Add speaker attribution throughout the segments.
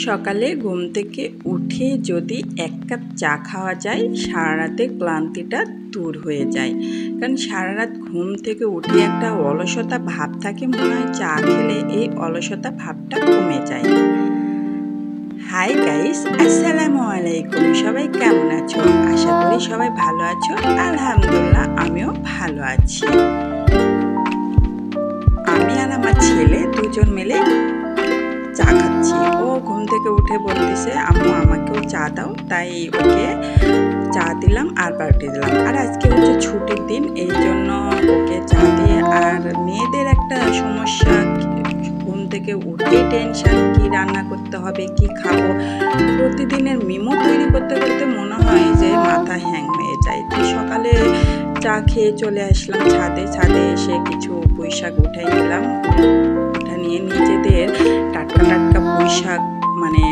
Speaker 1: সকালে ঘুম থেকে উঠে যদি এক কাপ চা খাওয়া যায় সারা রাতের ক্লান্তিটা দূর হয়ে যায়। কারণ সারা রাত ঘুম থেকে উঠে একটা অলসতা ভাব থাকে, মনে হয় চা খেলে এই অলসতা ভাবটা কমে যায়। হাই গাইস, আসসালামু আলাইকুম। সবাই কেমন আছো? আশা করি সবাই ভালো আছো। আলহামদুলিল্লাহ, আমিও ভালো আছি। আমি আর আমার ছেলে দুজন মিলে চা খাচ্ছি। ও ঘুম থেকে উঠে বলতেছে আম্মু আমাকেও চা দাও, তাই ওকে চা দিলাম আর পাউরুটি দিলাম। আর আজকে হচ্ছে ছুটির দিন, এই জন্য ওকে চা দিয়ে। আর মেয়েদের একটা সমস্যা, ঘুম থেকে উঠেই টেনশন, কি রান্না করতে হবে, কি খাবো। প্রতিদিনের মেমো তৈরি করতে করতে মনে হয় যে মাথা হ্যাং হয়ে যায়। তো সকালে চা খেয়ে চলে আসলাম ছাদে। ছাদে এসে কিছু পুঁই শাক উঠাই নিলাম। উঠা নিয়ে নিজেদের টাটকা টাটকা পুঁই শাক মানে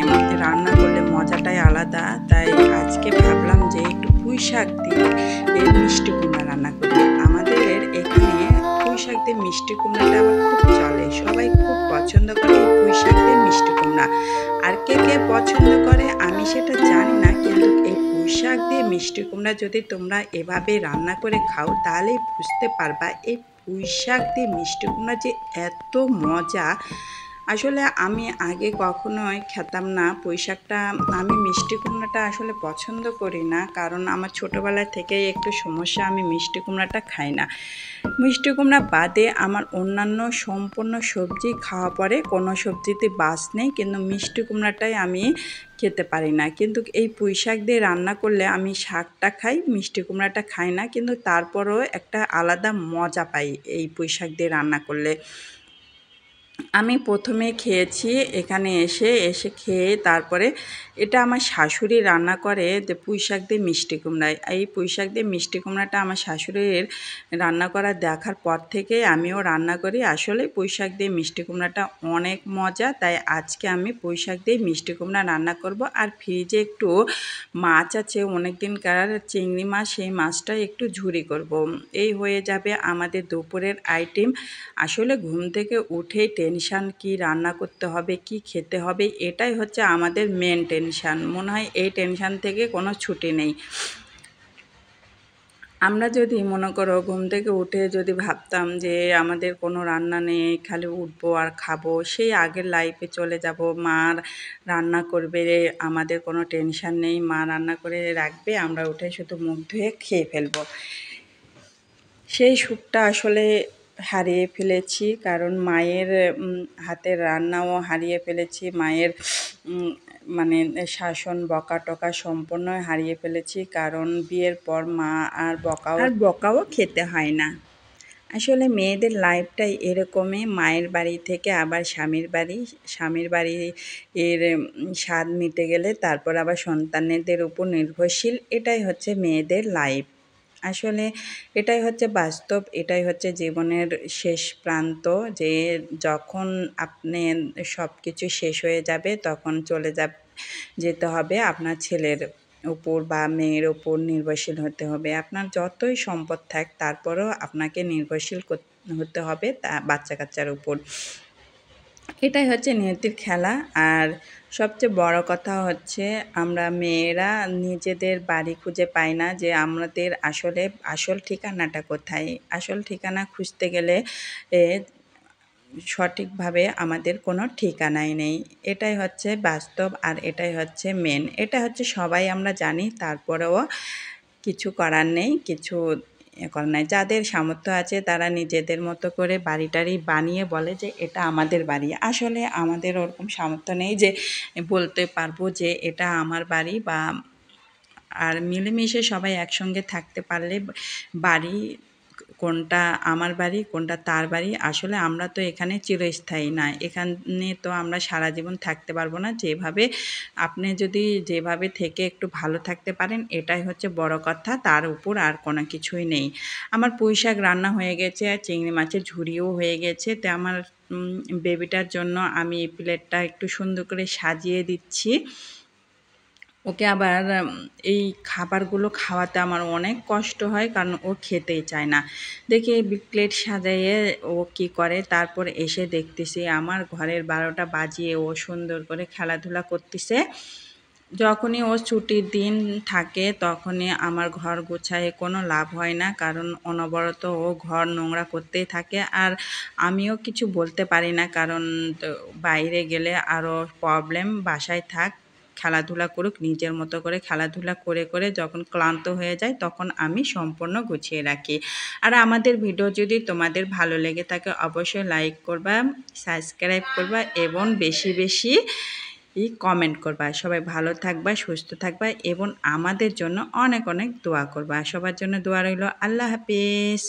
Speaker 1: রান্না করলে মজাটাই আলাদা। তাই আজকে ভাবলাম যে একটু পুঁই শাক দিয়ে এই মিষ্টি কুমড়া রান্না করি। আমাদের এখানে পুঁই শাক দিয়ে মিষ্টি কুমড়াটা আবার খুব চলে, সবাই খুব পছন্দ করে এই পুঁই শাক দিয়ে মিষ্টি কুমড়া। আর কে কে পছন্দ করে আমি সেটা জানি না, কিন্তু এই পুঁই শাক দিয়ে মিষ্টি কুমড়া যদি তোমরা এভাবে রান্না করে খাও তাহলেই বুঝতে পারবা এই পুঁই শাক দিয়ে মিষ্টি কুমড়া যে এত মজা। আসলে আমি আগে কখনোই খেতাম না পুঁই শাকটা। আমি মিষ্টি কুমড়াটা আসলে পছন্দ করি না, কারণ আমার ছোটোবেলা থেকেই একটু সমস্যা, আমি মিষ্টি কুমড়াটা খাই না। মিষ্টি কুমড়া বাদে আমার অন্যান্য সম্পূর্ণ সবজি খাওয়া পরে, কোনো সবজিতে বাস নেই, কিন্তু মিষ্টি কুমড়াটাই আমি খেতে পারি না। কিন্তু এই পুঁই শাক দিয়ে রান্না করলে আমি শাকটা খাই, মিষ্টি কুমড়াটা খাই না, কিন্তু তারপরেও একটা আলাদা মজা পাই এই পুঁই শাক দিয়ে রান্না করলে। আমি প্রথমে খেয়েছি এখানে এসে খেয়ে তারপরে এটা আমার শাশুড়ি রান্না করে যে পুঁই শাক দিয়ে মিষ্টি কুমড়া। এই পুঁই শাক দিয়ে মিষ্টি কুমড়াটা আমার শাশুড়ির রান্না করা দেখার পর থেকে আমিও রান্না করি। আসলে পুঁই শাক দিয়ে মিষ্টি কুমড়াটা অনেক মজা, তাই আজকে আমি পুঁই শাক দিয়ে মিষ্টি কুমড়া রান্না করব। আর ফ্রিজে একটু মাছ আছে অনেক দিনকার, চিংড়ি মাছ, সেই মাছটা একটু ঝুরি করব। এই হয়ে যাবে আমাদের দুপুরের আইটেম। আসলে ঘুম থেকে উঠেই টেনশান, কি রান্না করতে হবে, কি খেতে হবে, এটাই হচ্ছে আমাদের মেন টেনশান। মনে হয় এই টেনশান থেকে কোনো ছুটি নেই। আমরা যদি মনে করো ঘুম থেকে উঠে যদি ভাবতাম যে আমাদের কোনো রান্না নেই, খালি উঠবো আর খাবো, সেই আগের লাইফে চলে যাব। মা রান্না করবে, আমাদের কোনো টেনশান নেই, মা রান্না করে রাখবে, আমরা উঠে শুধু মুখ ধুয়ে খেয়ে ফেলবো। সেই সুখটা আসলে হারিয়ে ফেলেছি, কারণ মায়ের হাতের রান্নাও হারিয়ে ফেলেছি। মায়ের মানে শাসন বকা সম্পূর্ণ হারিয়ে ফেলেছি, কারণ বিয়ের পর মা আর বকাও খেতে হয় না। আসলে মেয়েদের লাইফটাই এরকমই, মায়ের বাড়ি থেকে আবার স্বামীর বাড়ি এর স্বাদ মিটে গেলে তারপর আবার সন্তানদের উপর নির্ভরশীল। এটাই হচ্ছে মেয়েদের লাইফ। আসলে এটাই হচ্ছে বাস্তব, এটাই হচ্ছে জীবনের শেষ প্রান্ত, যে যখন আপনি সব কিছু শেষ হয়ে যাবে তখন যেতে হবে আপনার ছেলের উপর বা মেয়ের উপর নির্ভরশীল হতে হবে। আপনার যতই সম্পদ থাক তারপরেও আপনাকে নির্ভরশীল হতে হবে বাচ্চা কাচ্চার উপর। এটাই হচ্ছে নিয়তির খেলা। আর সবচেয়ে বড় কথা হচ্ছে আমরা মেয়েরা নিজেদের বাড়ি খুঁজে পাই না, যে আমাদের আসলে আসল ঠিকানাটা কোথায়। আসল ঠিকানা খুঁজতে গেলে সঠিকভাবে আমাদের কোনো ঠিকানাই নেই। এটাই হচ্ছে বাস্তব, আর এটাই হচ্ছে মেন। এটা হচ্ছে সবাই আমরা জানি, তারপরেও কিছু করার নেই, কিছু করার নাই। যাদের সামর্থ্য আছে তারা নিজেদের মতো করে বাড়ি টাড়ি বানিয়ে বলে যে এটা আমাদের বাড়ি। আসলে আমাদের ওরকম সামর্থ্য নেই যে বলতে পারবো যে এটা আমার বাড়ি। বা আর মিলেমিশে সবাই একসঙ্গে থাকতে পারলে বাড়ি কোনটা আমার বাড়ি কোনটা তার বাড়ি। আসলে আমরা তো এখানে চিরস্থায়ী না, এখানে তো আমরা সারা জীবন থাকতে পারবো না। আপনি যদি যেভাবে থেকে একটু ভালো থাকতে পারেন এটাই হচ্ছে বড় কথা, তার উপর আর কোনো কিছুই নেই। আমার পুঁই শাক রান্না হয়ে গেছে, আর চিংড়ি মাছের ঝুড়িও হয়ে গেছে। তো আমার বেবিটার জন্য আমি এই প্লেটটা একটু সুন্দর করে সাজিয়ে দিচ্ছি। ওকে আবার এই খাবারগুলো খাওয়াতে আমার অনেক কষ্ট হয়, কারণ ও খেতেই চায় না। দেখি প্লেট সাজাইয়ে ও কী করে, তারপর এসে দেখতেছি আমার ঘরের 12টা বাজিয়ে ও সুন্দর করে খেলাধুলা করতেছে। যখনই ও ছুটির দিন থাকে তখনই আমার ঘর গোছায় কোনো লাভ হয় না, কারণ অনবরত ও ঘর নোংরা করতেই থাকে। আর আমিও কিছু বলতে পারি না, কারণ বাইরে গেলে আরও প্রবলেম। বাসায় থাক, খেলাধুলা করুক, নিজের মতো করে খেলাধুলা করে করে যখন ক্লান্ত হয়ে যায় তখন আমি সম্পূর্ণ গুছিয়ে রাখি। আর আমাদের ভিডিও যদি তোমাদের ভালো লেগে থাকে অবশ্যই লাইক করবা, সাবস্ক্রাইব করবা এবং বেশি বেশি কমেন্ট করবা। সবাই ভালো থাকবা, সুস্থ থাকবা এবং আমাদের জন্য অনেক অনেক দোয়া করবা। সবার জন্য দোয়া রইল। আল্লাহ হাফিজ।